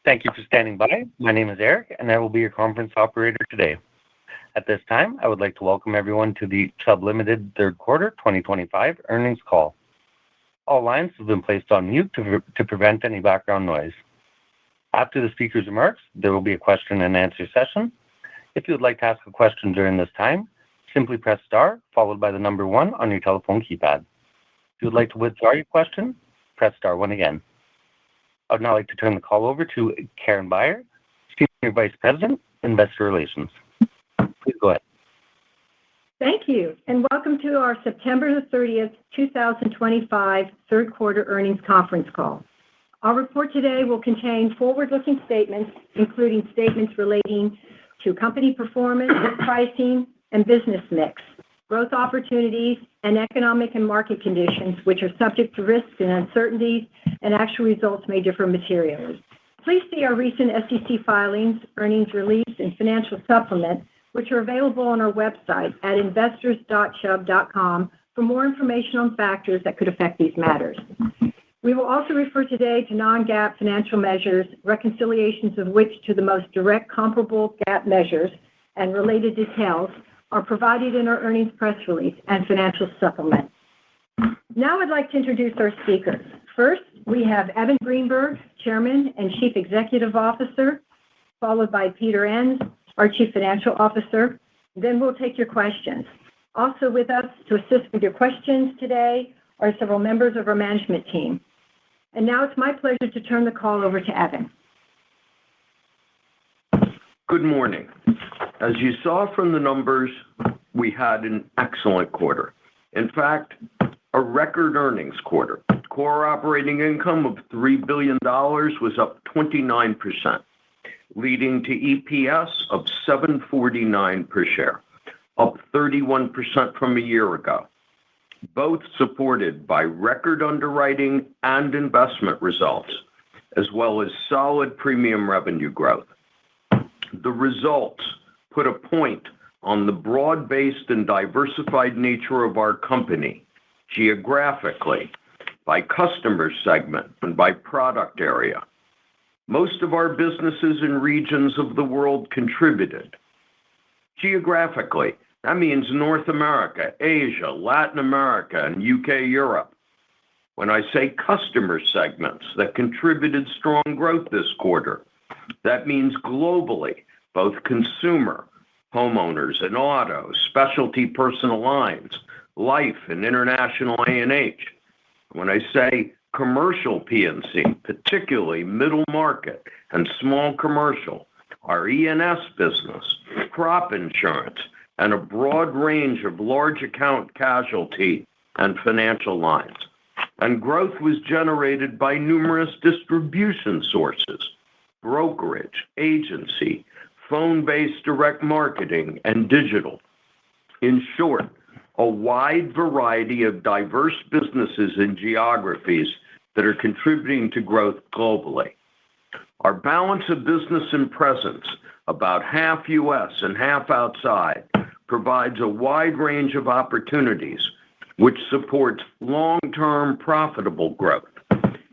Thank you for standing by. My name is Eric, and I will be your conference operator today. At this time, I would like to welcome everyone to the Chubb Limited third quarter 2025 earnings call. All lines have been placed on mute to prevent any background noise. After the speaker's remarks, there will be a question and answer session. If you would like to ask a question during this time, simply press star followed by the number 1 on your telephone keypad. If you would like to withdraw your question, press star 1 again. I would now like to turn the call over to Karen Beyer, Senior Vice President, Investor Relations. Please go ahead. Thank you, and welcome to our September 30th, 2025 third quarter earnings conference call. Our report today will contain forward-looking statements, including statements relating to company performance, pricing, and business mix, growth opportunities, and economic and market conditions, which are subject to risks and uncertainties, and actual results may differ materially. Please see our recent SEC filings, earnings release, and financial supplement, which are available on our website at investors.chubb.com for more information on factors that could affect these matters. We will also refer today to non-GAAP financial measures, reconciliations of which to the most direct comparable GAAP measures and related details are provided in our earnings press release and financial supplement. Now I'd like to introduce our speakers. First, we have Evan Greenberg, Chairman and Chief Executive Officer, followed by Peter Enns, our Chief Financial Officer. Then we'll take your questions. Also with us to assist with your questions today are several members of our management team. And now it's my pleasure to turn the call over to Evan. Good morning. As you saw from the numbers, we had an excellent quarter. In fact, a record earnings quarter. Core operating income of $3 billion was up 29%, leading to EPS of $7.49 per share, up 31% from a year ago, both supported by record underwriting and investment results, as well as solid premium revenue growth. The results put a point on the broad-based and diversified nature of our company, geographically, by customer segment, and by product area. Most of our businesses and regions of the world contributed. Geographically, that means North America, Asia, Latin America, and UK, Europe. When I say customer segments that contributed strong growth this quarter, that means globally, both consumer, homeowners and auto, specialty personal lines, life and international A&H. When I say commercial P&C, particularly middle market and small commercial, our E&S business, crop insurance, and a broad range of large account casualty and financial lines. And growth was generated by numerous distribution sources, brokerage, agency, phone-based direct marketing, and digital. In short, a wide variety of diverse businesses and geographies that are contributing to growth globally. Our balance of business and presence, about half U.S. and half outside, provides a wide range of opportunities which supports long-term profitable growth.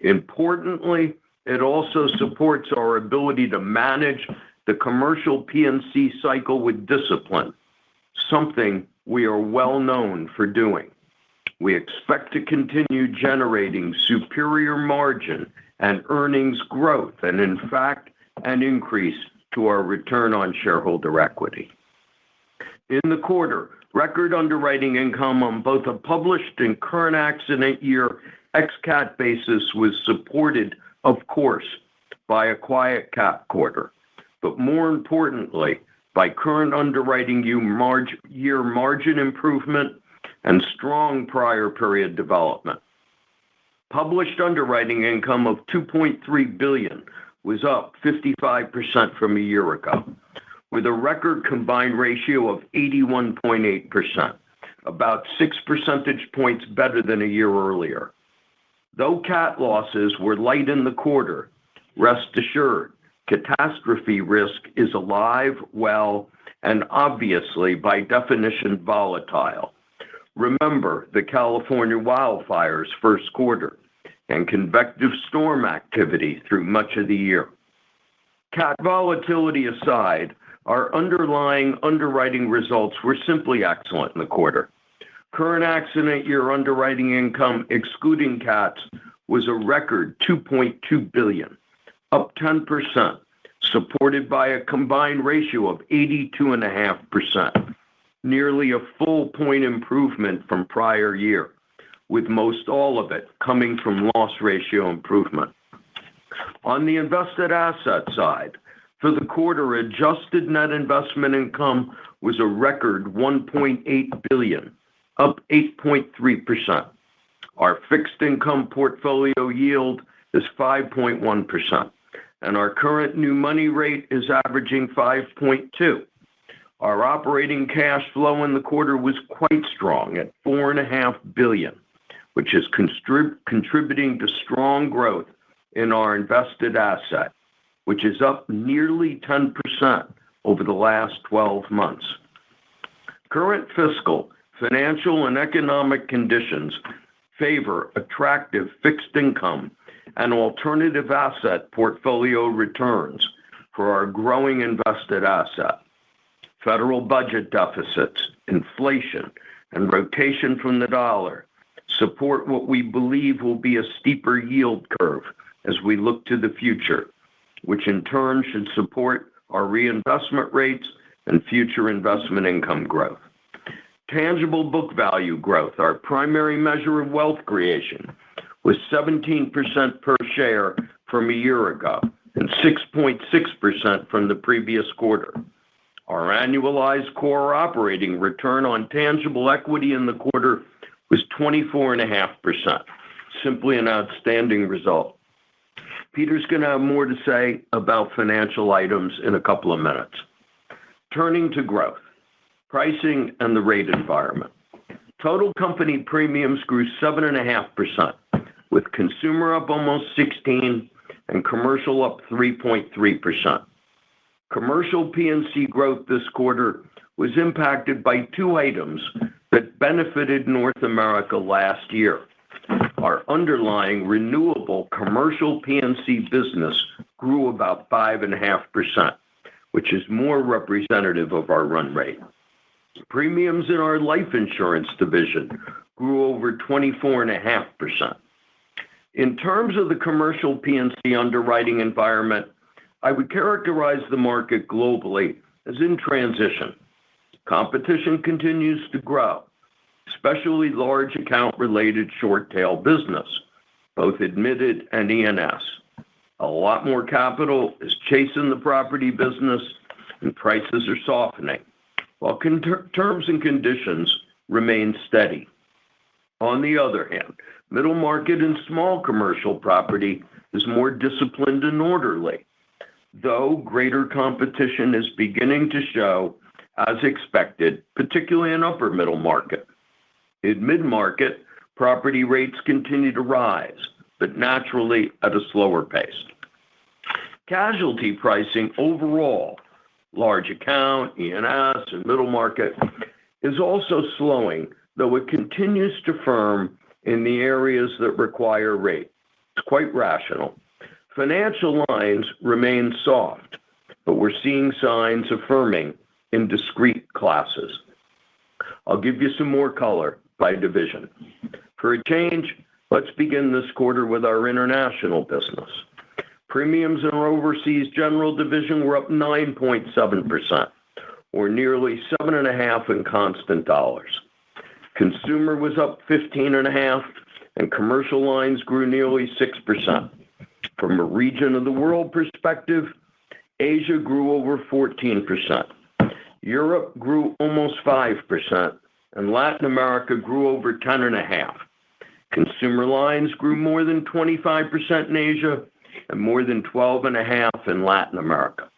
Importantly, it also supports our ability to manage the commercial P&C cycle with discipline, something we are well known for doing. We expect to continue generating superior margin and earnings growth, and in fact, an increase to our return on shareholder equity. In the quarter, record underwriting income on both a published and current accident year ex-cat basis was supported, of course, by a quiet cat quarter, but more importantly, by current underwriting year margin improvement and strong prior period development. Published underwriting income of $2.3 billion was up 55% from a year ago, with a record combined ratio of 81.8%, about 6 percentage points better than a year earlier. Though cat losses were light in the quarter, rest assured, catastrophe risk is alive, well, and obviously, by definition, volatile. Remember the California wildfires first quarter and convective storm activity through much of the year. Cat volatility aside, our underlying underwriting results were simply excellent in the quarter. Current accident year underwriting income, excluding cats, was a record $2.2 billion, up 10%, supported by a combined ratio of 82.5%, nearly a full point improvement from prior year, with most all of it coming from loss ratio improvement. On the invested asset side, for the quarter, adjusted net investment income was a record $1.8 billion, up 8.3%. Our fixed income portfolio yield is 5.1%, and our current new money rate is averaging 5.2. Our operating cash flow in the quarter was quite strong at $4.5 billion, which is contributing to strong growth in our invested asset, which is up nearly 10% over the last 12 months. Current fiscal, financial, and economic conditions favor attractive fixed income and alternative asset portfolio returns for our growing invested asset. Federal budget deficits, inflation, and rotation from the dollar support what we believe will be a steeper yield curve as we look to the future, which in turn should support our reinvestment rates and future investment income growth. Tangible book value growth, our primary measure of wealth creation, was 17% per share from a year ago and 6.6% from the previous quarter. Our annualized core operating return on tangible equity in the quarter was 24.5%, simply an outstanding result. Peter's going to have more to say about financial items in a couple of minutes. Turning to growth, pricing, and the rate environment. Total company premiums grew 7.5%, with consumer up almost 16% and commercial up 3.3%. Commercial P&C growth this quarter was impacted by two items that benefited North America last year. Our underlying renewable commercial P&C business grew about 5.5%, which is more representative of our run rate. Premiums in our life insurance division grew over 24.5%. In terms of the commercial P&C underwriting environment, I would characterize the market globally as in transition. Competition continues to grow, especially large account-related short-tail business, both admitted and E&S. A lot more capital is chasing the property business, and prices are softening, while terms and conditions remain steady. On the other hand, middle market and small commercial property is more disciplined and orderly, though greater competition is beginning to show as expected, particularly in upper middle market. In mid-market, property rates continue to rise, but naturally at a slower pace. Casualty pricing overall, large account, E&S, and middle market, is also slowing, though it continues to firm in the areas that require rate. It's quite rational. Financial lines remain soft, but we're seeing signs of firming in discrete classes. I'll give you some more color by division. For a change, let's begin this quarter with our international business. Premiums in our overseas general division were up 9.7%, or nearly 7.5% in constant dollars. Consumer was up 15.5%, and commercial lines grew nearly 6%. From a region of the world perspective, Asia grew over 14%. Europe grew almost 5%, and Latin America grew over 10.5%. Consumer lines grew more than 25% in Asia and more than 12.5% in Latin America.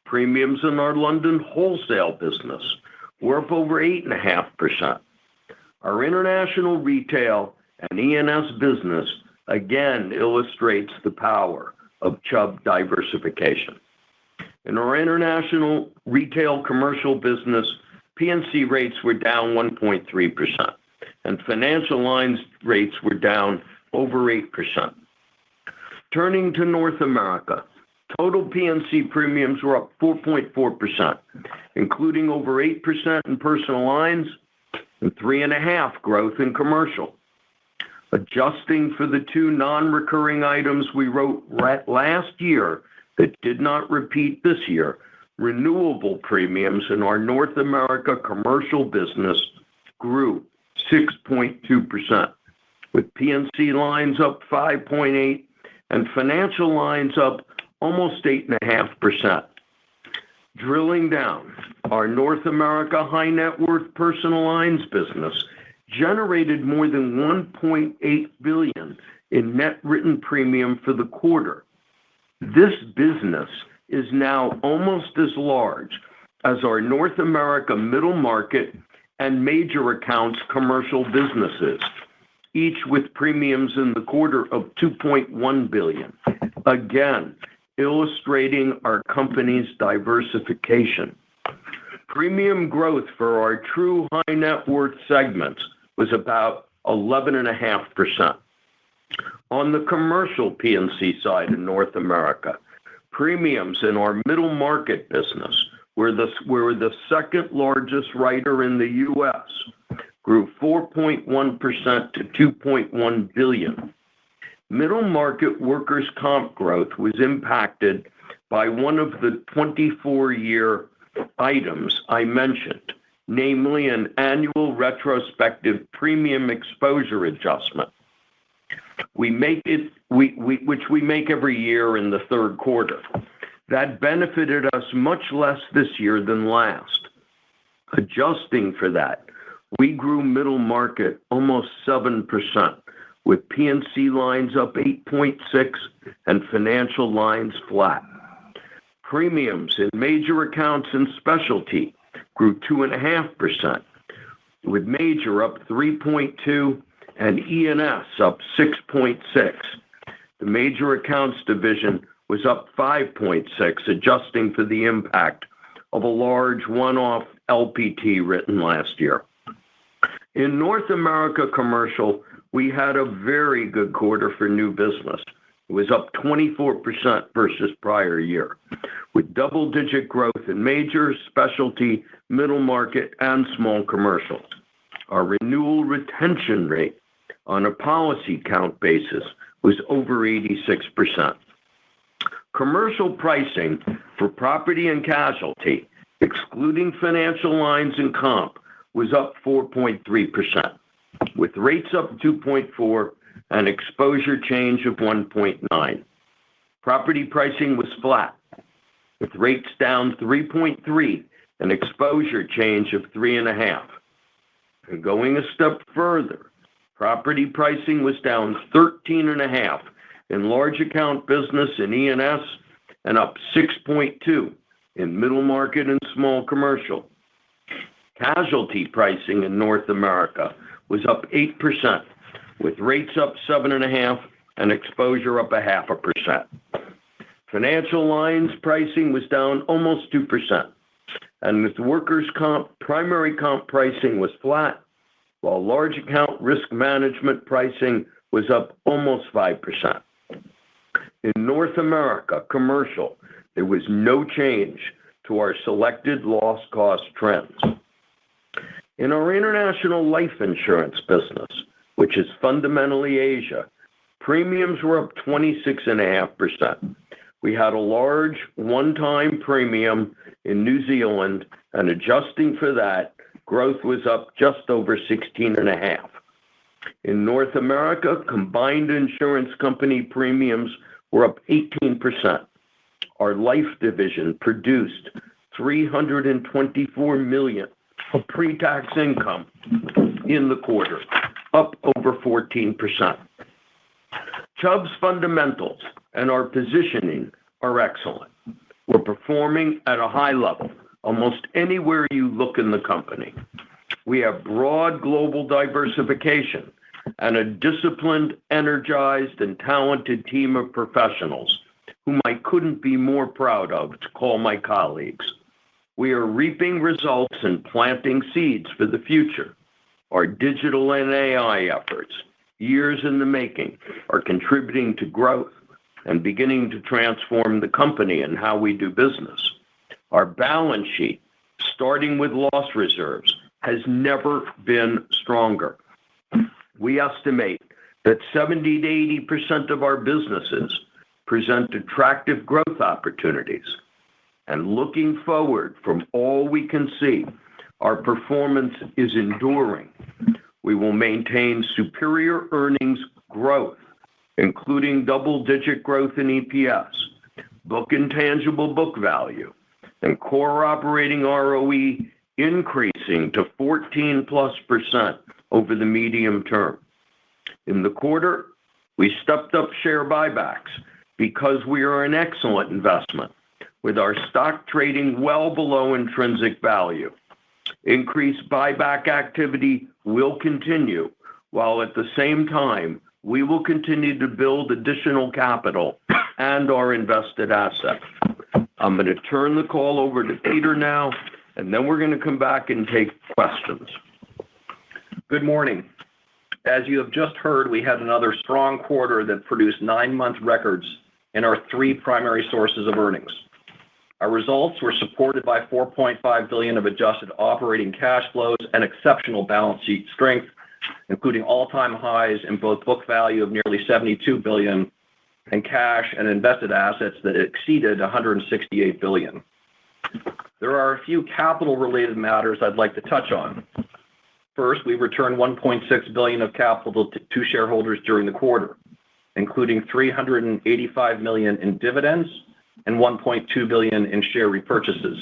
Premiums in our London wholesale business were up over 8.5%. Our international retail and E&S business again illustrates the power of Chubb diversification. In our international retail commercial business, P&C rates were down 1.3%, and financial lines rates were down over 8%. Turning to North America, Total P&C premiums were up 4.4%, including over 8% in personal lines and 3.5% growth in commercial. Adjusting for the two non-recurring items we wrote last year that did not repeat this year, renewable premiums in our North America commercial business grew 6.2%, with P&C lines up 5.8% and financial lines up almost 8.5%. Drilling down, our North America high net worth personal lines business generated more than $1.8 billion in net written premium for the quarter. This business is now almost as large as our North America middle market and major accounts commercial businesses, each with premiums in the quarter of $2.1 billion. Again, illustrating our company's diversification. Premium growth for our true high net worth segments was about 11.5%. On the commercial P&C side in North America, premiums in our middle market business, were the second largest writer in the U.S., grew 4.1% to $2.1 billion. Middle market workers' comp growth was impacted by one of the 24-year items I mentioned, namely an annual retrospective premium exposure adjustment. Which we make every year in the third quarter. That benefited us much less this year than last. Adjusting for that, we grew middle market almost 7%, with P&C lines up 8.6% and financial lines flat. Premiums in major accounts and specialty grew 2.5%, with major up 3.2% and E&S up 6.6%. The major accounts division was up 5.6%, adjusting for the impact of a large one-off LPT written last year. In North America commercial, we had a very good quarter for new business. It was up 24% versus prior year, with double-digit growth in major, specialty, middle market, and small commercial. Our renewal retention rate on a policy count basis was over 86%. Commercial pricing for property and casualty, excluding financial lines and comp, was up 4.3%, with rates up 2.4% and exposure change of 1.9%. Property pricing was flat, with rates down 3.3% and exposure change of 3.5%. And going a step further, property pricing was down 13.5% in large account business in E&S and up 6.2% in middle market and small commercial. Casualty pricing in North America was up 8%, with rates up 7.5% and exposure up 0.5%. Financial lines pricing was down almost 2%, and with workers' comp, primary comp pricing was flat, while large account risk management pricing was up almost 5%. In North America commercial, there was no change to our selected loss cost trends. In our international life insurance business, which is fundamentally Asia, premiums were up 26.5%. We had a large one-time premium in New Zealand, and adjusting for that, growth was up just over 16.5%. In North America, combined insurance company premiums were up 18%. Our life division produced $324 million of pre-tax income in the quarter, up over 14%. Chubb's fundamentals and our positioning are excellent. We're performing at a high level almost anywhere you look in the company. We have broad global diversification and a disciplined, energized, and talented team of professionals whom I couldn't be more proud of to call my colleagues. We are reaping results and planting seeds for the future. Our digital and AI efforts, years in the making, are contributing to growth and beginning to transform the company and how we do business. Our balance sheet, starting with loss reserves, has never been stronger. We estimate that 70 to 80% of our businesses present attractive growth opportunities. And looking forward, from all we can see, our performance is enduring. We will maintain superior earnings growth, including double-digit growth in EPS, book and tangible book value, and core operating ROE increasing to 14+% over the medium term. In the quarter, we stepped up share buybacks because we are an excellent investment, with our stock trading well below intrinsic value. Increased buyback activity will continue, while at the same time, we will continue to build additional capital and our invested assets. I'm going to turn the call over to Peter now, and then we're going to come back and take questions. Good morning. As you have just heard, we had another strong quarter that produced 9-month records in our 3 primary sources of earnings. Our results were supported by $4.5 billion of adjusted operating cash flows and exceptional balance sheet strength, including all-time highs in both book value of nearly $72 billion and cash and invested assets that exceeded $168 billion. There are a few capital-related matters I'd like to touch on. First, we returned $1.6 billion of capital to shareholders during the quarter, including $385 million in dividends and $1.2 billion in share repurchases.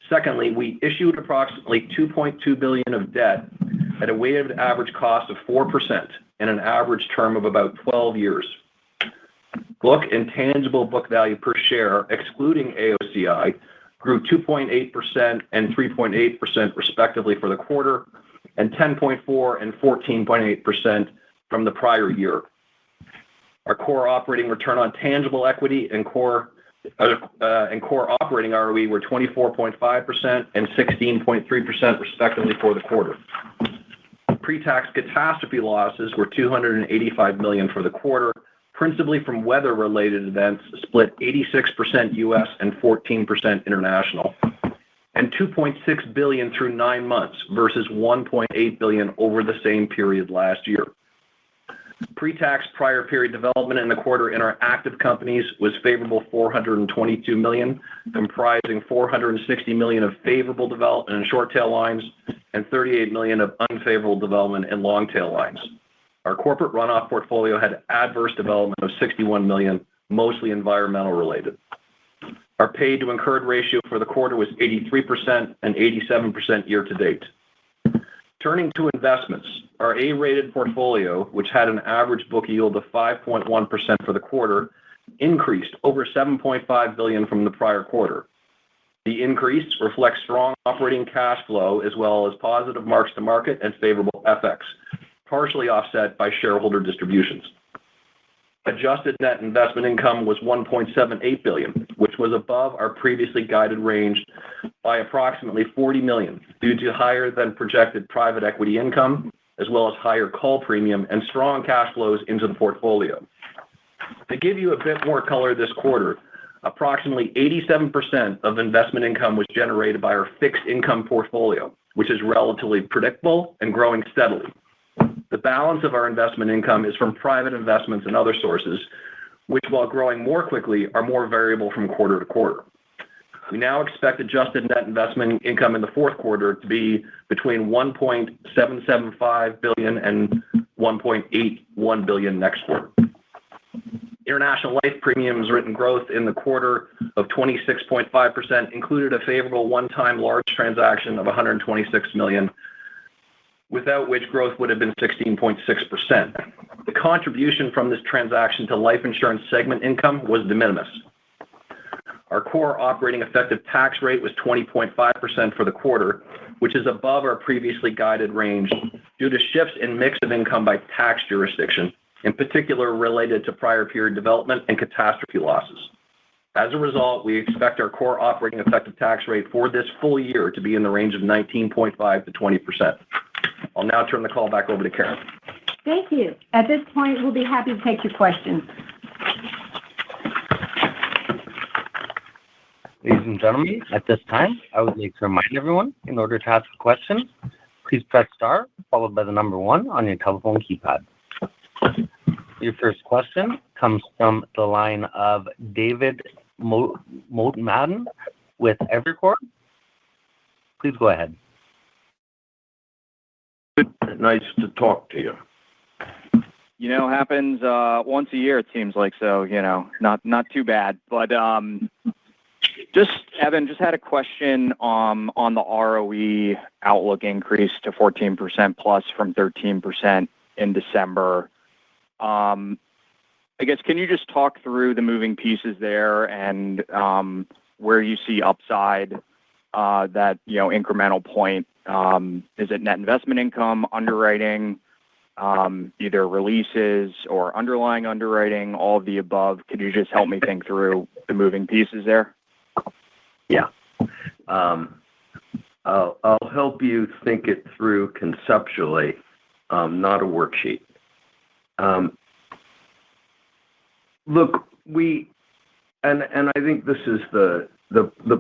Secondly, we issued approximately $2.2 billion of debt at a weighted average cost of 4% and an average term of about 12 years. Book and tangible book value per share, excluding AOCI, grew 2.8% and 3.8% respectively for the quarter, and 10.4% and 14.8% from the prior year. Our core operating return on tangible equity and core operating ROE were 24.5% and 16.3% respectively for the quarter. Pre-tax catastrophe losses were $285 million for the quarter, principally from weather-related events, split 86% U.S. and 14% international, and $2.6 billion through 9 months versus $1.8 billion over the same period last year. Pre-tax prior period development in the quarter in our active companies was favorable $422 million, comprising $460 million of favorable development in short tail lines and $38 million of unfavorable development in long tail lines. Our corporate runoff portfolio had adverse development of $61 million, mostly environmental related. Our paid to incurred ratio for the quarter was 83% and 87% year to date. Turning to investments, our A-rated portfolio, which had an average book yield of 5.1% for the quarter, increased over $7.5 billion from the prior quarter. The increase reflects strong operating cash flow as well as positive marks to market and favorable FX, partially offset by shareholder distributions. Adjusted net investment income was $1.78 billion, which was above our previously guided range by approximately $40 million due to higher than projected private equity income, as well as higher call premium and strong cash flows into the portfolio. To give you a bit more color this quarter, approximately 87% of investment income was generated by our fixed income portfolio, which is relatively predictable and growing steadily. The balance of our investment income is from private investments and other sources, which, while growing more quickly, are more variable from quarter to quarter. We now expect adjusted net investment income in the fourth quarter to be between $1.775 billion and $1.81 billion next quarter. International life premiums written growth in the quarter of 26.5% included a favorable one-time large transaction of $126 million, without which growth would have been 16.6%. The contribution from this transaction to life insurance segment income was de minimis. Our core operating effective tax rate was 20.5% for the quarter, which is above our previously guided range due to shifts in mix of income by tax jurisdiction, in particular related to prior period development and catastrophe losses. As a result, we expect our core operating effective tax rate for this full year to be in the range of 19.5% to 20%. I'll now turn the call back over to Karen. Thank you. At this point, we'll be happy to take your questions. Ladies and gentlemen, at this time, I would like to remind everyone, in order to ask a question, please press star followed by the number 1 on your telephone keypad. Your first question comes from the line of David Motemaden with Evercore. Please go ahead. Nice to talk to you. Happens once a year, it seems like, so, not too bad. But Evan, just had a question on the ROE outlook increase to 14% plus from 13% in December. I guess, can you just talk through the moving pieces there and where you see upside, that, incremental point? Is it net investment income, underwriting, either releases or underlying underwriting, all of the above? Could you just help me think through the moving pieces there? Yeah. I'll help you think it through conceptually, not a worksheet. Look, and I think this is the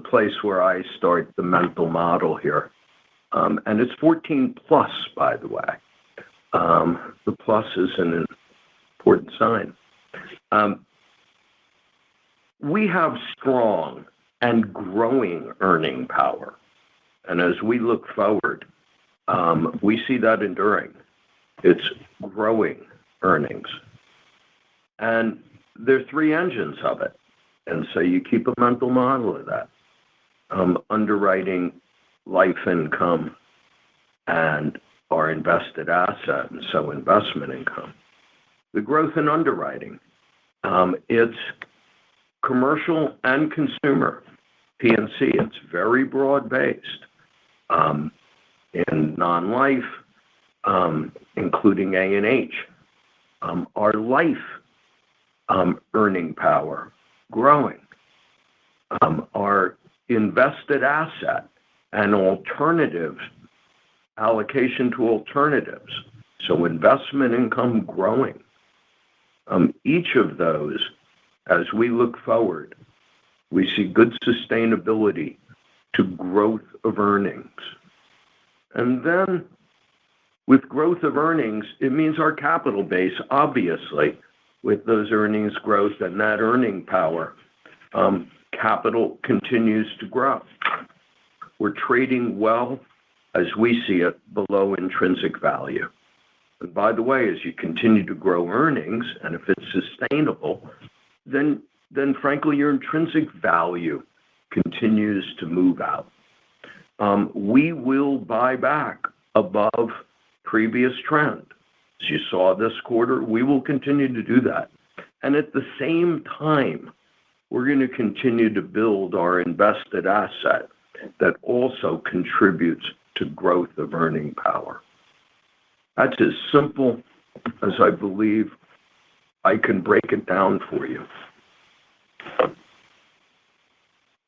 place where I start the mental model here. And it's 14 plus, by the way. The plus is an important sign. We have strong and growing earning power. And as we look forward, we see that enduring. It's growing earnings. And there are 3 engines of it. And so you keep a mental model of that. Underwriting, life income, and our invested asset, and so investment income. The growth in underwriting, it's commercial and consumer P&C. It's very broad-based in non-life, including A&H. Our life earning power growing. Our invested asset and alternatives, allocation to alternatives, so investment income growing. Each of those, as we look forward, we see good sustainability to growth of earnings. And then with growth of earnings, it means our capital base, obviously, with those earnings growth and that earning power, capital continues to grow. We're trading well, as we see it, below intrinsic value. And by the way, as you continue to grow earnings, and if it's sustainable, then frankly, your intrinsic value continues to move out. We will buy back above previous trend. As you saw this quarter, we will continue to do that. And at the same time, we're going to continue to build our invested asset that also contributes to growth of earning power. That's as simple as I believe I can break it down for you.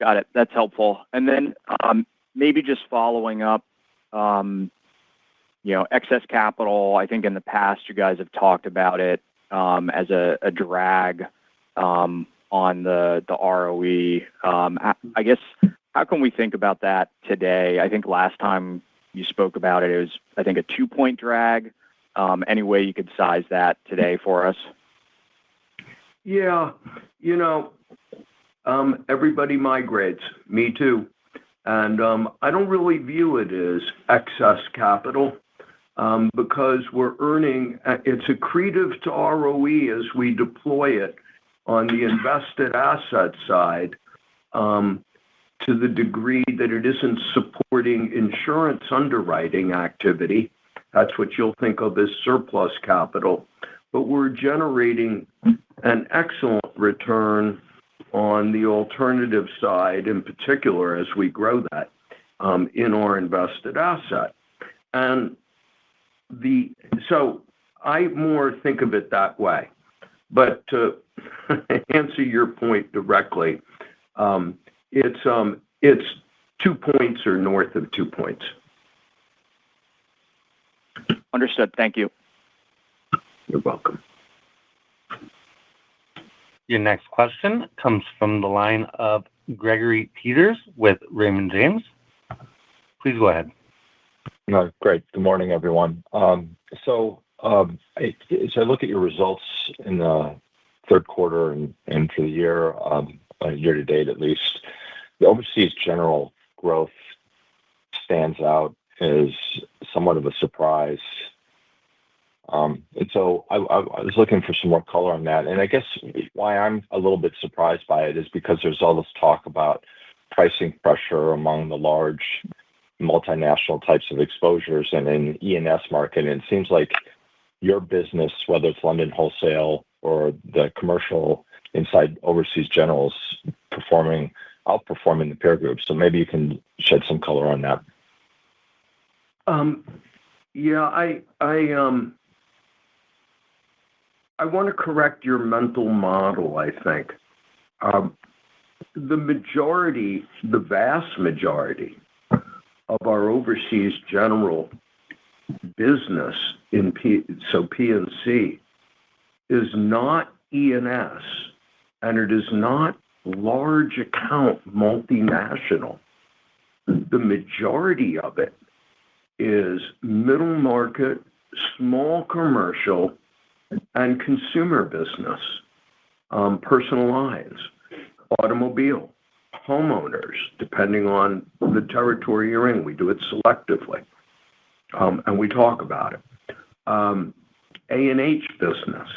Got it. That's helpful. And then maybe just following up, excess capital, I think in the past you guys have talked about it as a drag on the ROE. I guess, how can we think about that today? I think last time you spoke about it, it was, I think, a 2-point drag. Any way you could size that today for us? Yeah. Everybody migrates. Me too. And I don't really view it as excess capital because we're earning, it's accretive to ROE as we deploy it on the invested asset side to the degree that it isn't supporting insurance underwriting activity. That's what you'll think of as surplus capital. But we're generating an excellent return on the alternative side, in particular, as we grow that in our invested asset. And so I more think of it that way. But to answer your point directly, it's 2 points or north of 2 points. Understood. Thank you. You're welcome. Your next question comes from the line of Gregory Peters with Raymond James. Please go ahead. No, great. Good morning, everyone. So as I look at your results in the third quarter and for the year, year to date at least, the overseas general growth stands out as somewhat of a surprise. And so I was looking for some more color on that. And I guess why I'm a little bit surprised by it is because there's all this talk about pricing pressure among the large multinational types of exposures and in E&S market. And it seems like your business, whether it's London wholesale or the commercial inside overseas generals, outperforming the peer group. So maybe you can shed some color on that. I want to correct your mental model, I think. The vast majority of our overseas general business in P&C is not E&S, and it is not large account multinational. The majority of it is middle market, small commercial, and consumer business, personal lines, automobile, homeowners, depending on the territory you're in. We do it selectively, and we talk about it. A&H business,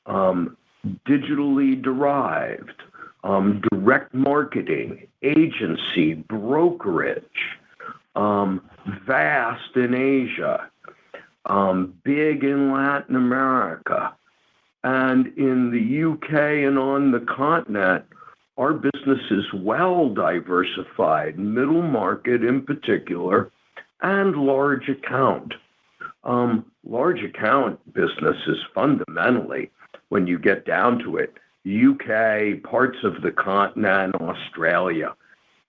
digitally derived, direct marketing, agency, brokerage, vast in Asia, big in Latin America, and in the UK and on the continent, our business is well diversified, middle market in particular, and large account. Large account business is fundamentally, when you get down to it, UK, parts of the continent, Australia.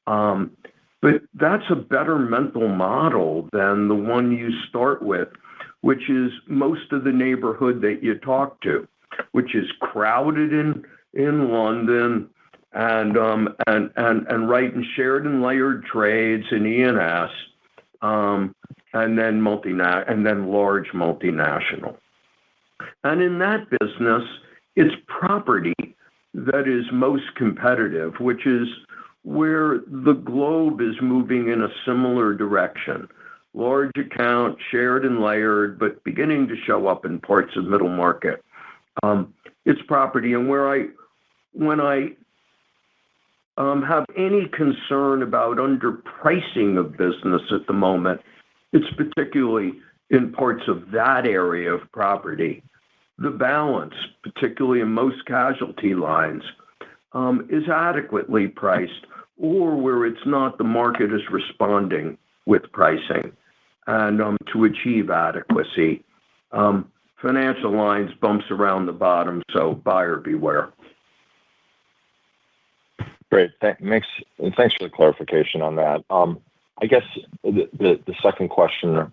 But that's a better mental model than the one you start with, which is most of the neighborhood that you talk to, which is crowded in London and writing shared and layered trades in E&S, and then large multinational. And in that business, it's property that is most competitive, which is where the globe is moving in a similar direction. Large account, shared and layered, but beginning to show up in parts of middle market. It's property. And when I have any concern about underpricing of business at the moment, it's particularly in parts of that area of property. The balance, particularly in most casualty lines, is adequately priced, or where it's not, the market is responding with pricing. And to achieve adequacy, financial lines bumps around the bottom, so buyer beware. Great. Thanks for the clarification on that. I guess the second question,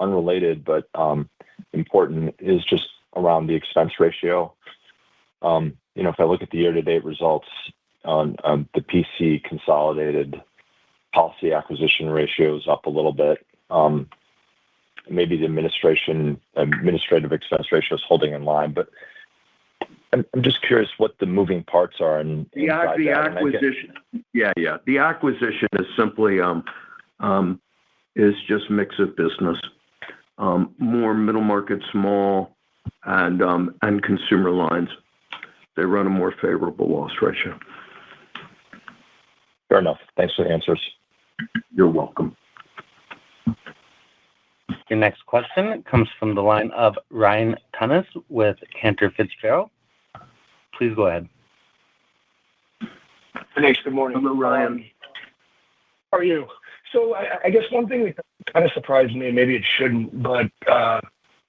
unrelated but important, is just around the expense ratio. If I look at the year-to-date results on the PC consolidated policy acquisition ratio is up a little bit. Maybe the administrative expense ratio is holding in line, but I'm just curious what the moving parts are. The acquisition. The acquisition is simply is just mix of business. More middle market, small, and consumer lines. They run a more favorable loss ratio. Fair enough. Thanks for the answers. You're welcome. Your next question comes from the line of Ryan Tunis with Cantor Fitzgerald. Please go ahead. Thanks. Good morning. Hello, Ryan. How are you? So I guess one thing that kind of surprised me, maybe it shouldn't, but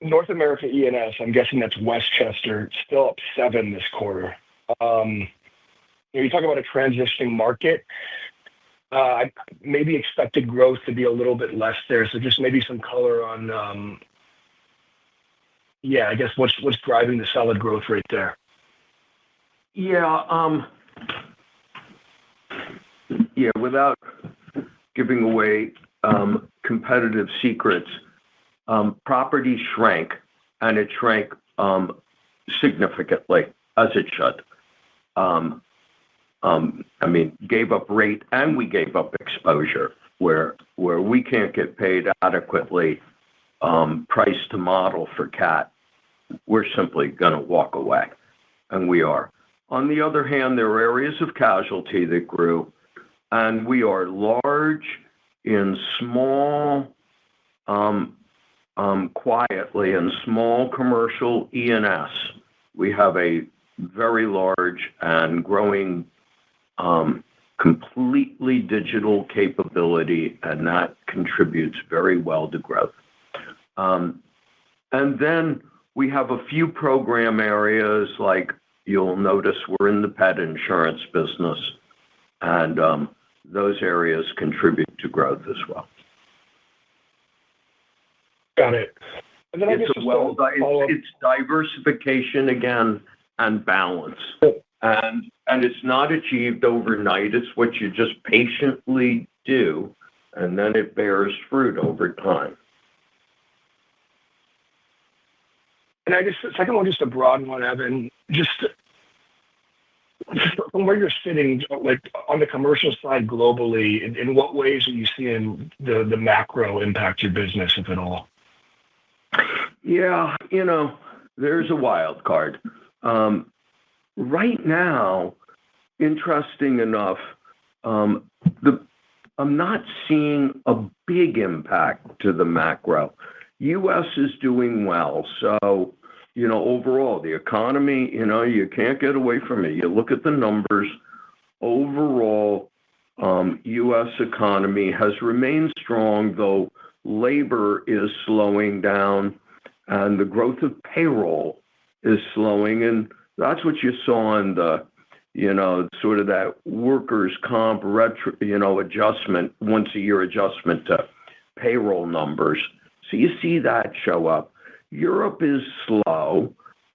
North America E&S, I'm guessing that's Westchester, still up 7 this quarter. You talk about a transitioning market. I maybe expected growth to be a little bit less there. So just maybe some color on, I guess what's driving the solid growth rate there? Yeah. Yeah, without giving away competitive secrets, property shrank, and it shrank significantly, as it should. Gave up rate, and we gave up exposure where we can't get paid adequately price to model for cat. We're simply going to walk away, and we are. On the other hand, there are areas of casualty that grew, and we are large in small, quietly in small commercial E&S. We have a very large and growing completely digital capability, and that contributes very well to growth. And then we have a few program areas, like you'll notice we're in the pet insurance business, and those areas contribute to growth as well. Got it. And then it's diversification again and balance. And it's not achieved overnight. It's what you just patiently do, and then it bears fruit over time. And second one, just a broad one, Evan. Just from where you're sitting, like on the commercial side globally, in what ways are you seeing the macro impact your business, if at all? Yeah, there's a wild card. Right now, interesting enough, I'm not seeing a big impact to the macro. U.S. is doing well. So, overall, the economy, you can't get away from it. You look at the numbers. Overall, U.S. economy has remained strong, though labor is slowing down, and the growth of payroll is slowing. And that's what you saw in the, sort of that workers' comp adjustment, once a year adjustment to payroll numbers. So you see that show up. Europe is slow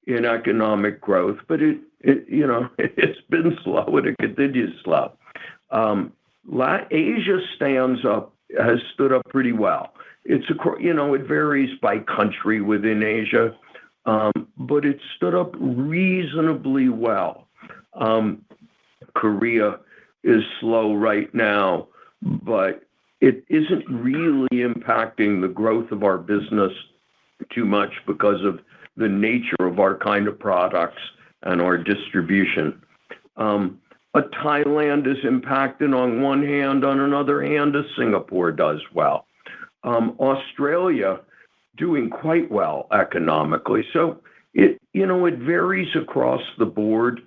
in economic growth, but it's been slow and it continues slow. Asia has stood up pretty well. It varies by country within Asia, but it stood up reasonably well. Korea is slow right now, but it isn't really impacting the growth of our business too much because of the nature of our kind of products and our distribution. But Thailand is impacted on one hand. On another hand, Singapore does well. Australia doing quite well economically. So it varies across the board.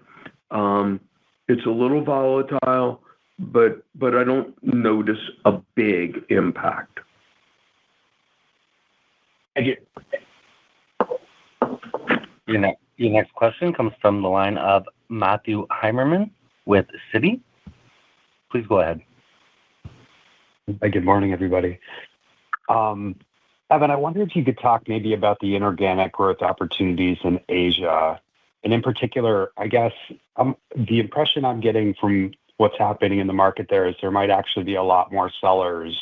It's a little volatile, but I don't notice a big impact. Thank you. Your next question comes from the line of Matthew Heimermann with Citi. Please go ahead. Hi, good morning, everybody. Evan, I wonder if you could talk maybe about the inorganic growth opportunities in Asia. And in particular, I guess the impression I'm getting from what's happening in the market there is there might actually be a lot more sellers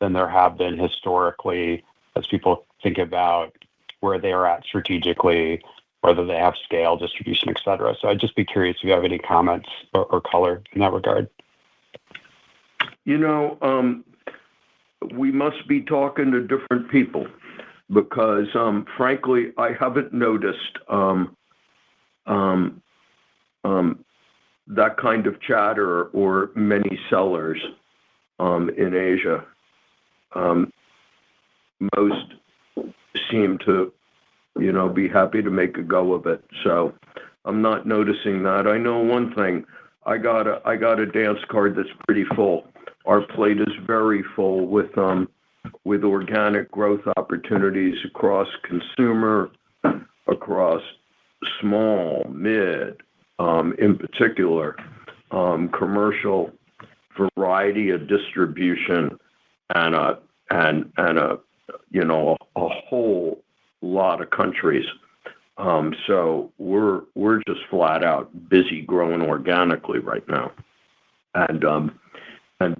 than there have been historically, as people think about where they are at strategically, whether they have scale, distribution, et cetera. So I'd just be curious if you have any comments or color in that regard. We must be talking to different people because, frankly, I haven't noticed that kind of chatter or many sellers in Asia. Most seem to, be happy to make a go of it. So I'm not noticing that. I know one thing. I got a dance card that's pretty full. Our plate is very full with organic growth opportunities across consumer, across small, mid, in particular, commercial, variety of distribution, and a whole lot of countries. So we're just flat out busy growing organically right now. And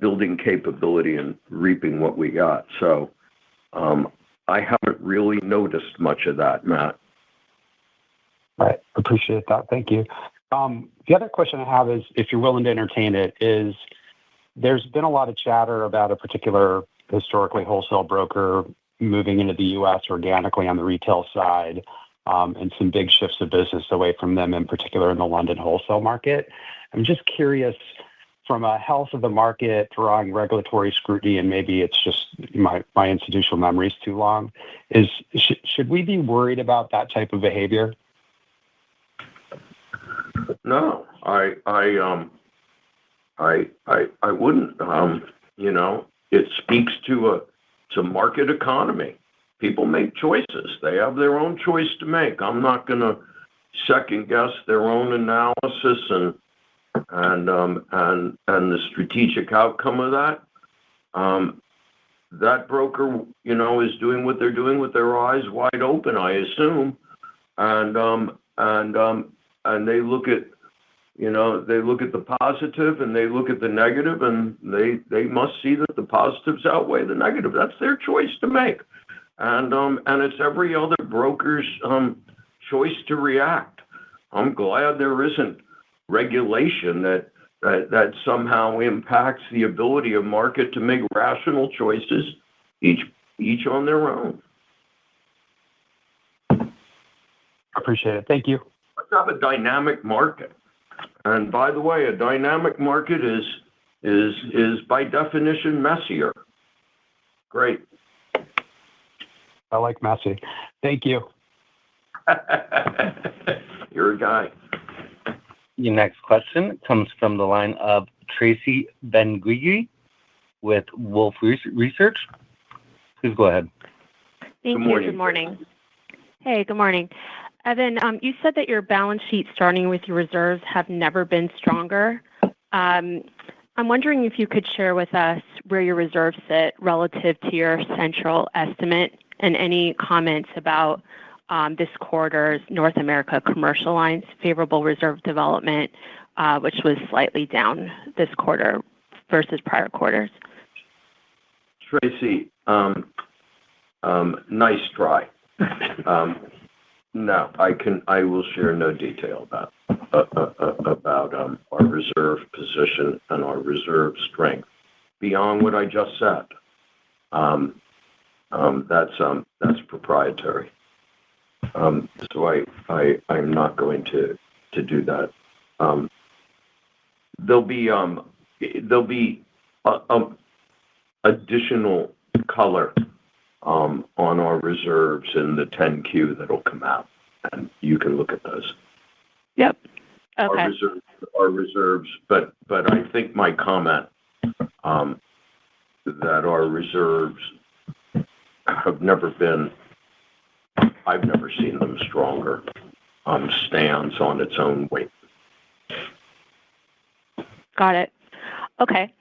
building capability and reaping what we got. So I haven't really noticed much of that, Matt. Right. Appreciate that. Thank you. The other question I have is, if you're willing to entertain it, is there's been a lot of chatter about a particular historically wholesale broker moving into the U.S. organically on the retail side, and some big shifts of business away from them, in particular in the London wholesale market. I'm just curious, from a health of the market, drawing regulatory scrutiny, and maybe it's just my institutional memory is too long, should we be worried about that type of behavior? No, I wouldn't. It speaks to market economy. People make choices. They have their own choice to make. I'm not going to second guess their own analysis and the strategic outcome of that. That broker, is doing what they're doing with their eyes wide open, I assume, and they look at the positive and they look at the negative, and they must see that the positives outweigh the negative. That's their choice to make, and it's every other broker's choice to react. I'm glad there isn't regulation that somehow impacts the ability of market to make rational choices, each on their own. Appreciate it. Thank you. Let's have a dynamic market. And by the way, a dynamic market is by definition messier. Great. I like messy. Thank you. You're a guy. Your next question comes from the line of Tracy Benguigui with Wolfe Research. Please go ahead. Thank you. Good morning. Hey, good morning. Evan, you said that your balance sheet, starting with your reserves, have never been stronger. I'm wondering if you could share with us where your reserves sit relative to your central estimate, and any comments about this quarter's North America Commercial Lines favorable reserve development, which was slightly down this quarter versus prior quarters. Tracy, nice try. No, I will share no detail about our reserve position and our reserve strength beyond what I just said. That's proprietary. So I'm not going to do that. There'll be additional color on our reserves in the 10-Q that'll come out, and you can look at those. Yep. Okay. Our reserves, but I think my comment that our reserves have never been, I've never seen them stronger, stands on its own weight. Got it. Okay.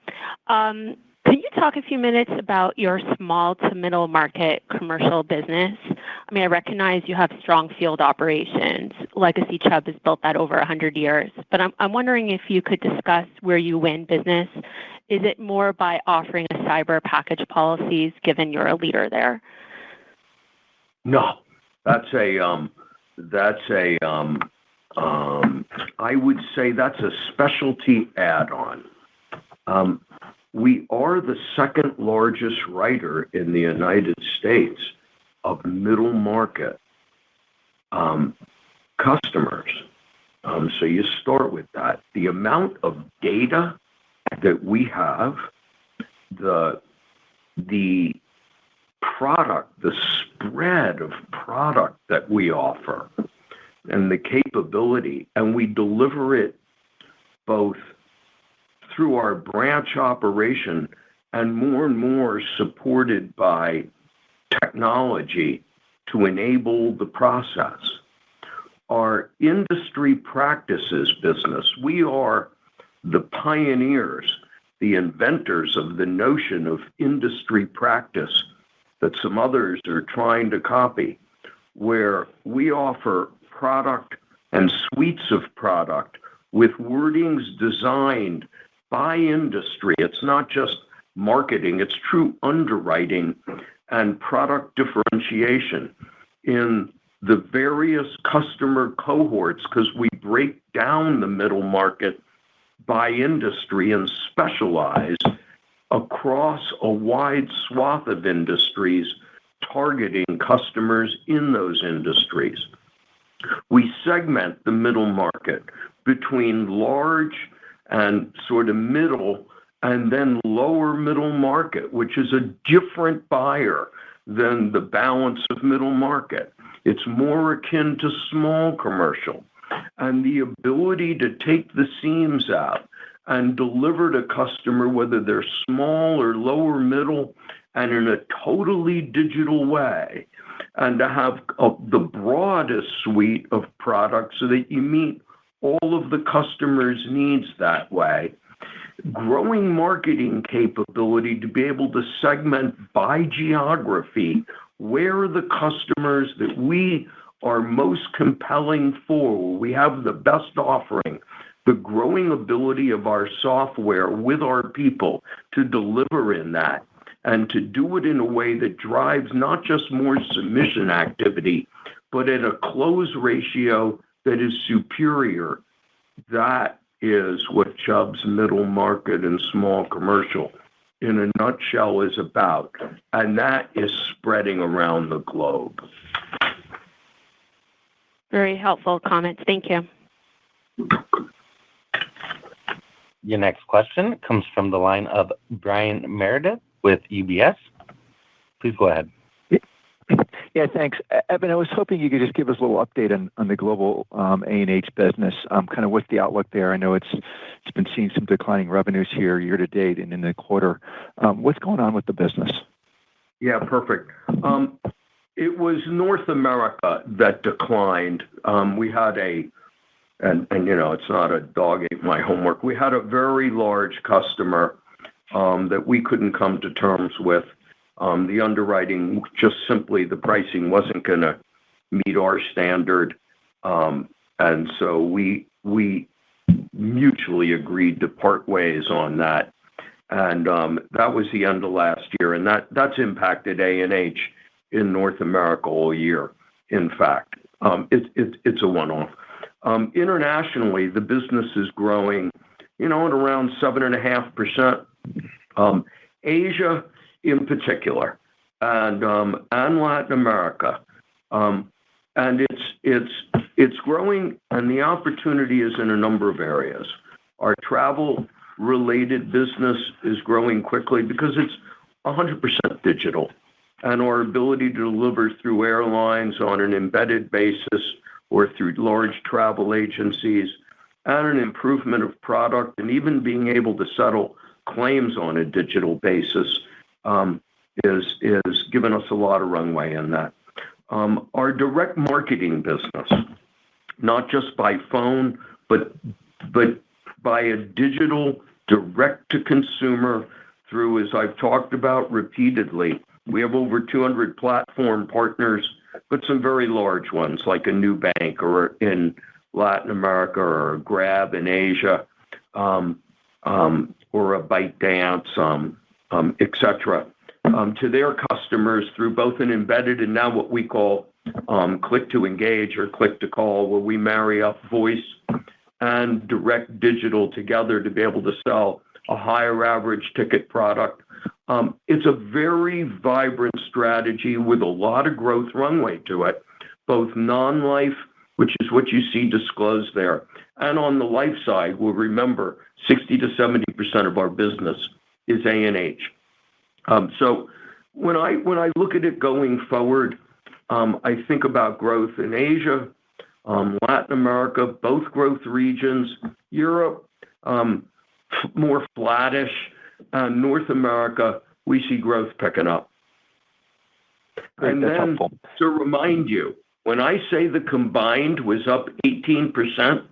Can you talk a few minutes about your small to middle market commercial business? I mean, I recognize you have strong field operations. Legacy Chubb has built that over 100 years. But I'm wondering if you could discuss where you win business. Is it more by offering a cyber package policies, given you're a leader there? No, I would say that's a specialty add-on. We are the second largest writer in the United States of middle market customers. So you start with that. The amount of data that we have, the product, the spread of product that we offer, and the capability, and we deliver it both through our branch operation and more supported by technology to enable the process. Our industry practices business, we are the pioneers, the inventors of the notion of industry practice that some others are trying to copy, where we offer product and suites of product with wordings designed by industry. It's not just marketing, it's true underwriting and product differentiation in the various customer cohorts, because we break down the middle market by industry and specialize across a wide swath of industries, targeting customers in those industries. We segment the middle market between large and sort of middle, and then lower middle market, which is a different buyer than the balance of middle market. It's more akin to small commercial. And the ability to take the seams out and deliver to customer, whether they're small or lower middle, and in a totally digital way, and to have the broadest suite of products so that you meet all of the customer's needs that way. Growing marketing capability to be able to segment by geography where the customers that we are most compelling for, we have the best offering, the growing ability of our software with our people to deliver in that, and to do it in a way that drives not just more submission activity, but at a close ratio that is superior. That is what Chubb's middle market and small commercial in a nutshell is about, and that is spreading around the globe. Very helpful comments. Thank you. Your next question comes from the line of Brian Meredith with UBS. Please go ahead. Yeah, thanks. Evan, I was hoping you could just give us a little update on the global A&H business. Kind of what's the outlook there? I know it's been seeing some declining revenues here year to date and in the quarter. What's going on with the business? Yeah, perfect. It was North America that declined. We had and it's not a dog ate my homework. We had a very large customer that we couldn't come to terms with. The underwriting, just simply the pricing wasn't going to meet our standard. And so we mutually agreed to part ways on that. And that was the end of last year. And that's impacted A&H in North America all year. In fact, it's a one-off. Internationally, the business is growing, at around 7.5%. Asia in particular, and Latin America, and it's growing, and the opportunity is in a number of areas. Our travel-related business is growing quickly because it's 100% digital, and our ability to deliver through airlines on an embedded basis or through large travel agencies, and an improvement of product, and even being able to settle claims on a digital basis is giving us a lot of runway in that. Our direct marketing business, not just by phone, but by a digital direct-to-consumer through, as I've talked about repeatedly, we have over 200 platform partners, but some very large ones like a New Bank or in Latin America or a Grab in Asia, or a ByteDance, etc., to their customers through both an embedded and now what we call click to engage or click to call, where we marry up voice and direct digital together to be able to sell a higher average ticket product. It's a very vibrant strategy with a lot of growth runway to it, both non-life, which is what you see disclosed there, and on the life side, we'll remember 60 to 70% of our business is A&H. So when I look at it going forward, I think about growth in Asia, Latin America, both growth regions, Europe, more flattish, North America, we see growth picking up. Great, and that's then helpful. To remind you, when I say the combined was up 18%,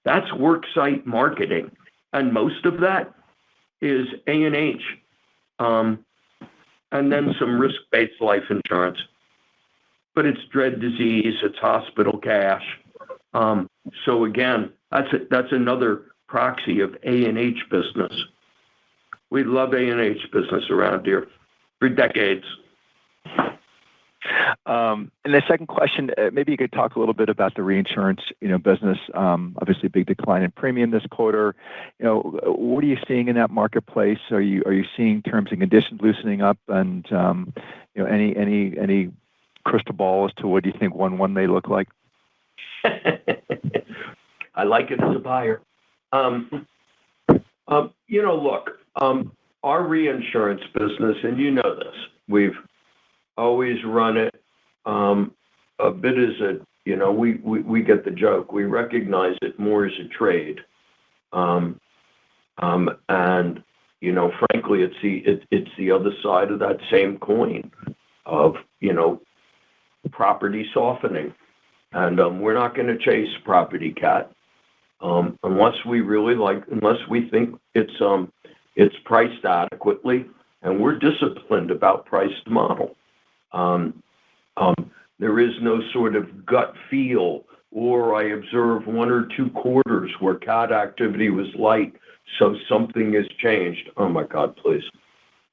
that's worksite marketing, and most of that is A&H, and then some risk-based life insurance. But it's dread disease, it's hospital cash. So again, that's another proxy of A&H business. We love A&H business around here for decades. And the second question, maybe you could talk a little bit about the reinsurance, business. Obviously, a big decline in premium this quarter. What are you seeing in that marketplace? Are you seeing terms and conditions loosening up? And any crystal ball as to what do you think 1/1 may look like? I like it as a buyer. Look, our reinsurance business, and you know this, we've always run it a bit as we get the joke. We recognize it more as a trade. And, frankly, it's the other side of that same coin of, property softening. And we're not going to chase property cat unless we think it's priced adequately, and we're disciplined about priced model. There is no sort of gut feel, or I observe 1 or 2 quarters where cat activity was light, so something has changed. Oh my God, please.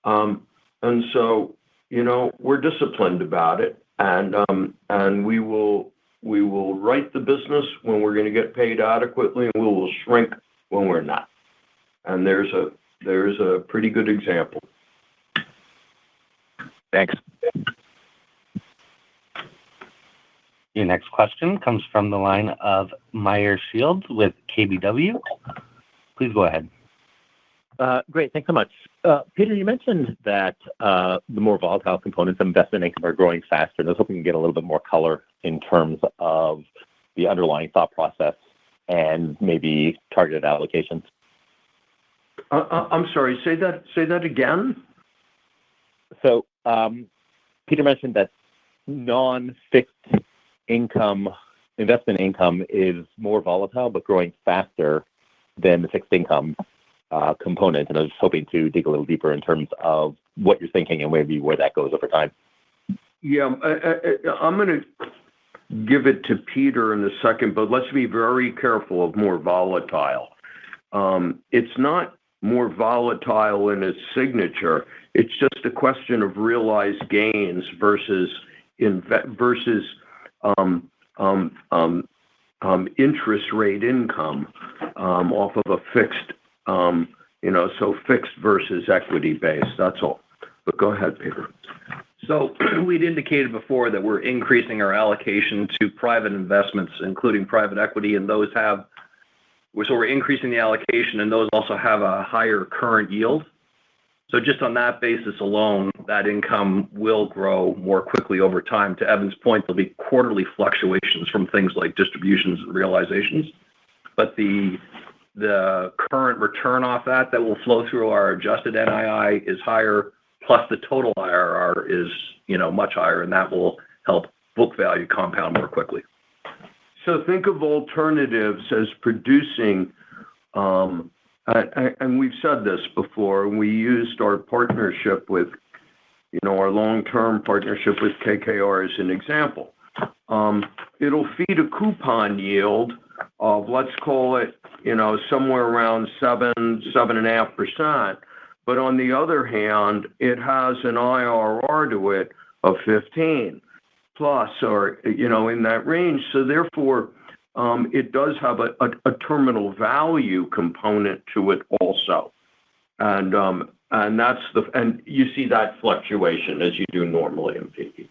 And so, we're disciplined about it, and we will write the business when we're going to get paid adequately, and we will shrink when we're not. And there's a pretty good example. Thanks. Your next question comes from the line of Meyer Shields with KBW. Please go ahead. Great. Thanks so much. Peter, you mentioned that the more volatile components of investment income are growing faster. And I was hoping to get a little bit more color in terms of the underlying thought process and maybe targeted allocations. I'm sorry. Say that again. So Peter mentioned that non-fixed income investment income is more volatile but growing faster than the fixed income component. And I was hoping to dig a little deeper in terms of what you're thinking and maybe where that goes over time. Yeah, I'm going to give it to Peter in a second, but let's be very careful of more volatile. It's not more volatile in its signature. It's just a question of realized gains versus interest rate income off of a fixed, so fixed versus equity base. That's all. But go ahead, Peter. So we'd indicated before that we're increasing our allocation to private investments, including private equity, and so we're increasing the allocation, and those also have a higher current yield. So just on that basis alone, that income will grow more quickly over time. To Evan's point, there'll be quarterly fluctuations from things like distributions and realizations, but the current return off that will flow through our adjusted NII is higher, plus the total IRR is much higher, and that will help book value compound more quickly. So think of alternatives as producing, and we've said this before, we used our partnership with, our long-term partnership with KKR as an example. It'll feed a coupon yield of, let's call it, somewhere around 7.5%. But on the other hand, it has an IRR to it of 15 plus, or, in that range. So therefore, it does have a terminal value component to it also. And you see that fluctuation as you do normally in PE.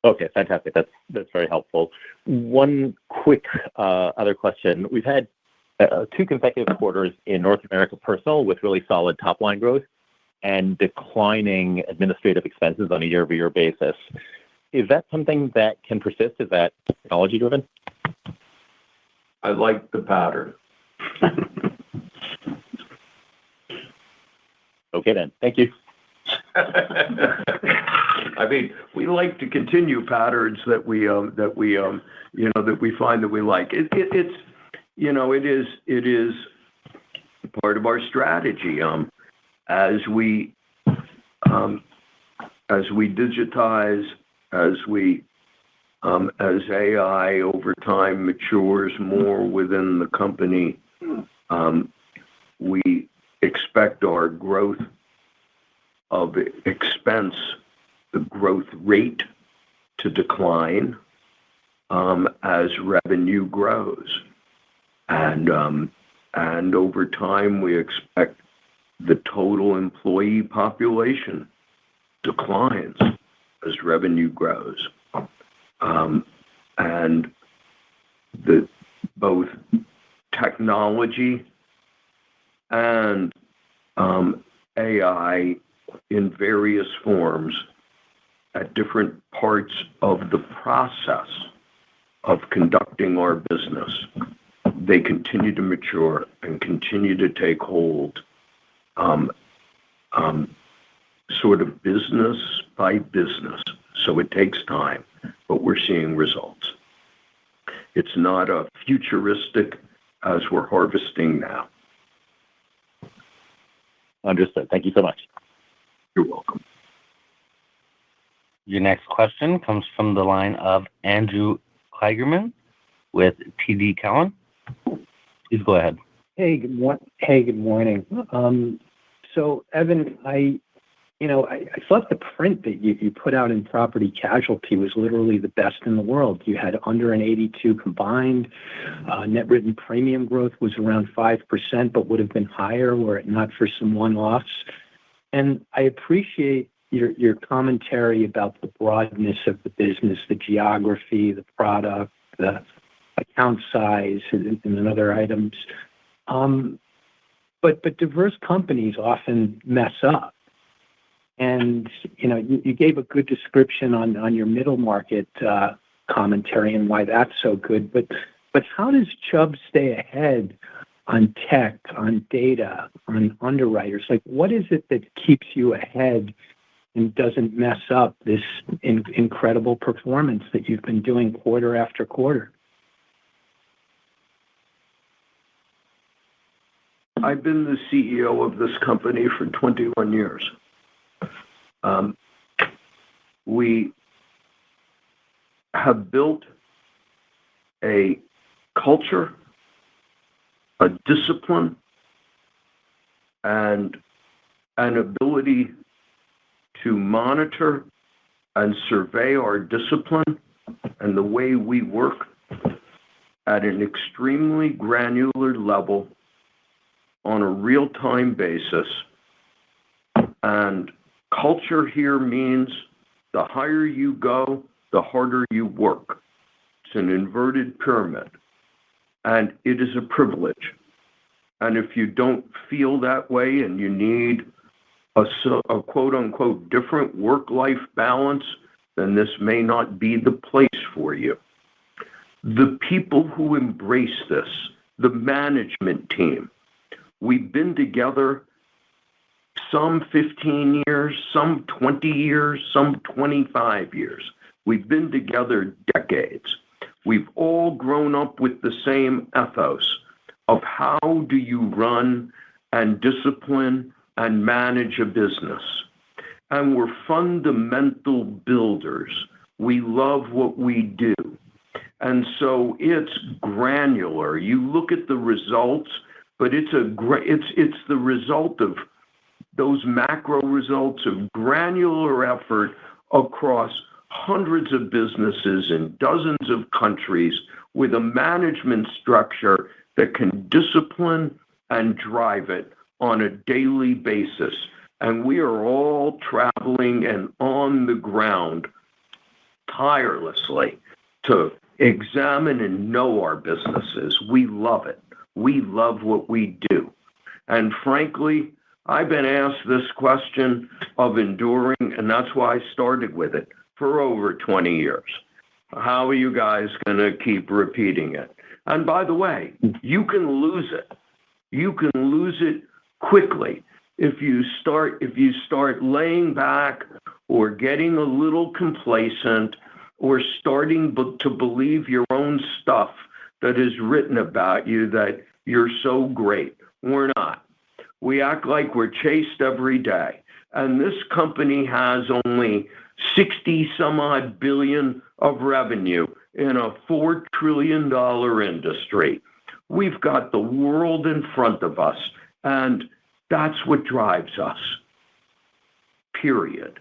Okay, fantastic. That's very helpful. One quick other question. We've had 2 consecutive quarters in North America Personal with really solid top-line growth and declining administrative expenses on a year-over-year basis. Is that something that can persist? Is that technology-driven? I like the pattern. Okay, then. Thank you. I mean, we like to continue patterns that we find that we like. It is part of our strategy. As we digitize, as AI over time matures more within the company, We expect our growth of expense, the growth rate, to decline as revenue grows. And over time, we expect the total employee population declines as revenue grows. And both technology and AI in various forms at different parts of the process of conducting our business, they continue to mature and continue to take hold, sort of business by business. So it takes time, but we're seeing results. It's not a futuristic as we're harvesting now. Understood. Thank you so much. You're welcome. Your next question comes from the line of Andrew Kligerman with TD Cowen. Please go ahead. Hey, good morning. So, Evan, I thought the print that you put out in property casualty was literally the best in the world. You had under an 82 combined. Net written premium growth was around 5%, but would have been higher were it not for some one-offs. And I appreciate your commentary about the broadness of the business, the geography, the product, the account size, and other items. But diverse companies often mess up. And, you gave a good description on your middle market commentary and why that's so good. But how does Chubb stay ahead on tech, on data, on underwriters? Like, what is it that keeps you ahead and doesn't mess up this incredible performance that you've been doing quarter after quarter? I've been the CEO of this company for 21 years. We have built a culture, a discipline, and an ability to monitor and survey our discipline and the way we work at an extremely granular level on a real-time basis. And culture here means the higher you go, the harder you work. It's an inverted pyramid, and it is a privilege. And if you don't feel that way and you need a quote-unquote different work-life balance, then this may not be the place for you. The people who embrace this, the management team, we've been together some 15 years, some 20 years, some 25 years. We've been together decades. We've all grown up with the same ethos of how do you run and discipline and manage a business. And we're fundamental builders. We love what we do. And so it's granular. You look at the results, but it's the result of those macro results of granular effort across hundreds of businesses in dozens of countries with a management structure that can discipline and drive it on a daily basis. And we are all traveling and on the ground tirelessly to examine and know our businesses. We love it. We love what we do. And frankly, I've been asked this question of enduring, and that's why I started with it, for over 20 years. How are you guys going to keep repeating it? And by the way, you can lose it. You can lose it quickly if you start laying back or getting a little complacent or starting to believe your own stuff that is written about you that you're so great. We're not. We act like we're chased every day. And this company has only 60 some odd billion of revenue in a $4 trillion industry. We've got the world in front of us, and that's what drives us. Period.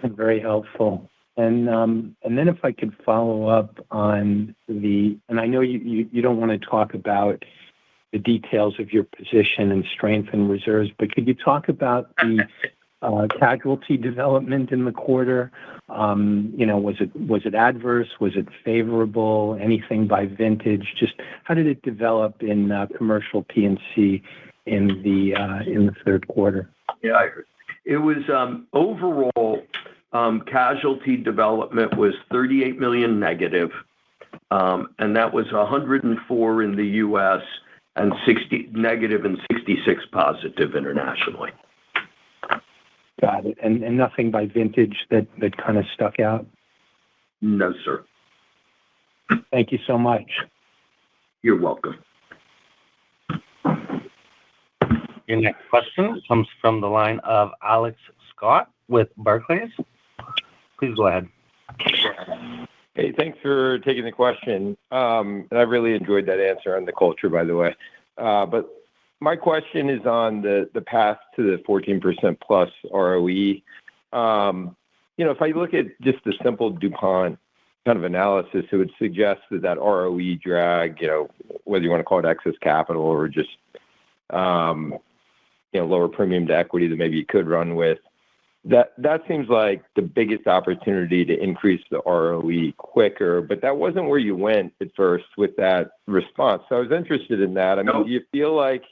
Very helpful. And then if I could follow up on and I know you don't want to talk about the details of your position and strength and reserves, but could you talk about the casualty development in the quarter? Was it adverse? Was it favorable? Anything by vintage? Just how did it develop in commercial P&C in the third quarter? Yeah, it was overall casualty development was $38 million negative, and that was 104 in the U.S. and 60 negative and 66 positive internationally. Got it. And nothing by vintage that kind of stuck out? No, sir. Thank you so much. You're welcome. Your next question comes from the line of Alex Scott with Barclays. Please go ahead. Hey, thanks for taking the question. And I really enjoyed that answer on the culture, by the way. But my question is on the path to the 14% plus ROE. If I look at just the simple DuPont kind of analysis, it would suggest that ROE drag, whether you want to call it excess capital or just lower premium to equity that maybe you could run with. That seems like the biggest opportunity to increase the ROE quicker, but that wasn't where you went at first with that response. So I was interested in that. I mean, do you feel like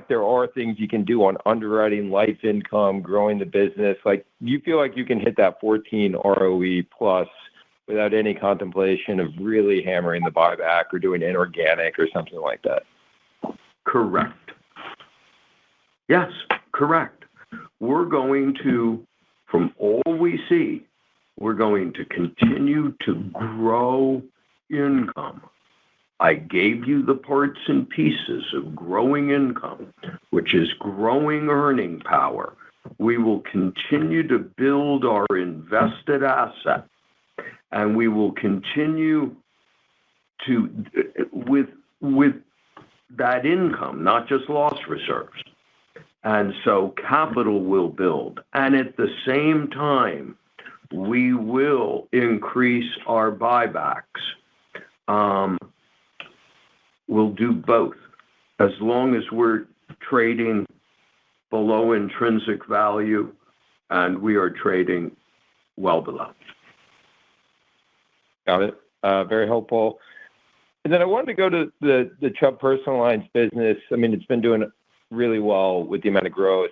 there are things you can do on underwriting, life income, growing the business? Like, do you feel like you can hit that 14 ROE plus without any contemplation of really hammering the buyback or doing inorganic or something like that? Correct. Yes, correct. We're going to, from all we see, we're going to continue to grow income. I gave you the parts and pieces of growing income, which is growing earning power. We will continue to build our invested asset, and we will continue to, with that income, not just loss reserves. And so capital will build. And at the same time, we will increase our buybacks. We'll do both as long as we're trading below intrinsic value, and we are trading well below. Got it. Very helpful. And then I wanted to go to the Chubb Personal Lines business. I mean, it's been doing really well with the amount of growth.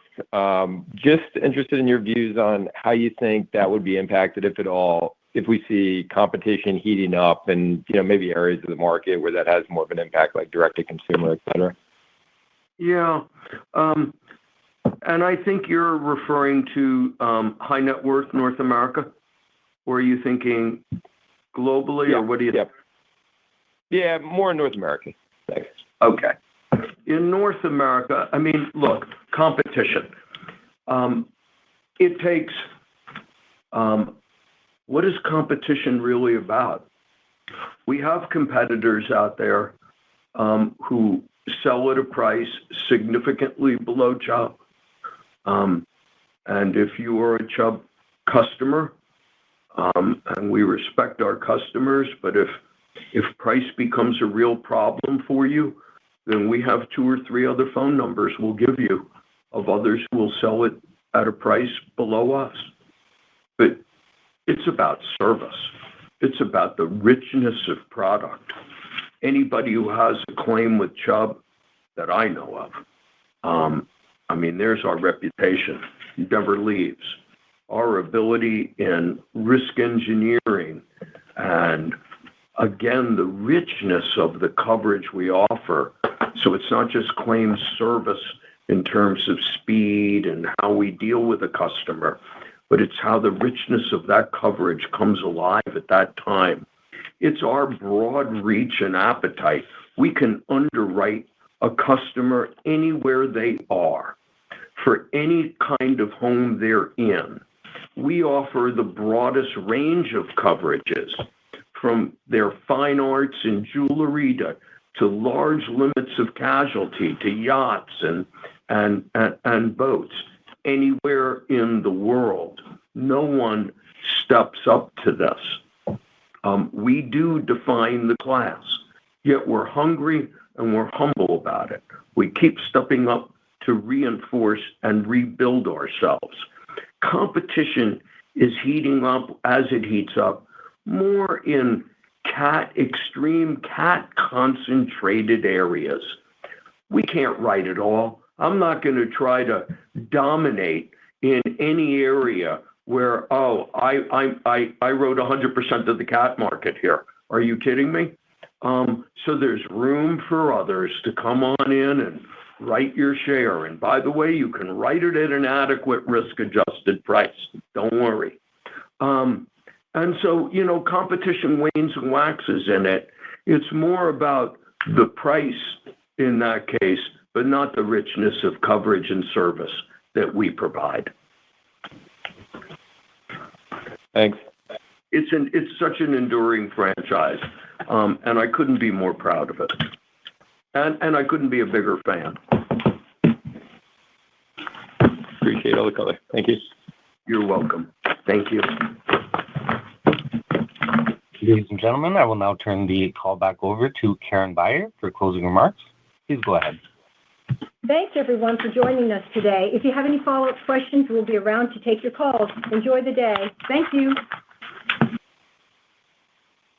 Just interested in your views on how you think that would be impacted, if at all, if we see competition heating up and, maybe areas of the market where that has more of an impact, like direct-to-consumer, et cetera. Yeah. And I think you're referring to high net worth North America? Or are you thinking globally, or what do you think? Yeah, more in North America. Thanks. Okay. In North America, I mean, look, competition. It takes, what is competition really about? We have competitors out there who sell at a price significantly below Chubb. And if you are a Chubb customer, and we respect our customers, but if price becomes a real problem for you, then we have 2 or 3 other phone numbers we'll give you of others who will sell it at a price below us. But it's about service. It's about the richness of product. Anybody who has a claim with Chubb that I know of, there's our reputation. It never leaves. Our ability in risk engineering and, again, the richness of the coverage we offer. So it's not just claim service in terms of speed and how we deal with a customer, but it's how the richness of that coverage comes alive at that time. It's our broad reach and appetite. We can underwrite a customer anywhere they are for any kind of home they're in. We offer the broadest range of coverages from their fine arts and jewelry to large limits of casualty, to yachts and boats, anywhere in the world. No one steps up to this. We do define the class, yet we're hungry and we're humble about it. We keep stepping up to reinforce and rebuild ourselves. Competition is heating up as it heats up, more in extreme cat concentrated areas. We can't write it all. I'm not going to try to dominate in any area where, I wrote 100% of the cat market here. Are you kidding me? So there's room for others to come on in and write your share. And by the way, you can write it at an adequate risk-adjusted price. Don't worry. And so, competition wanes and waxes in it. It's more about the price in that case, but not the richness of coverage and service that we provide. Thanks. It's such an enduring franchise, and I couldn't be more proud of it. And I couldn't be a bigger fan. Appreciate all the color. Thank you. You're welcome. Thank you. Ladies and gentlemen, I will now turn the call back over to Karen Beyer for closing remarks. Please go ahead. Thanks, everyone, for joining us today. If you have any follow-up questions, we'll be around to take your calls. Enjoy the day. Thank you.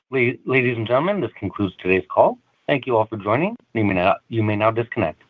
Ladies and gentlemen, this concludes today's call. Thank you all for joining. You may now disconnect.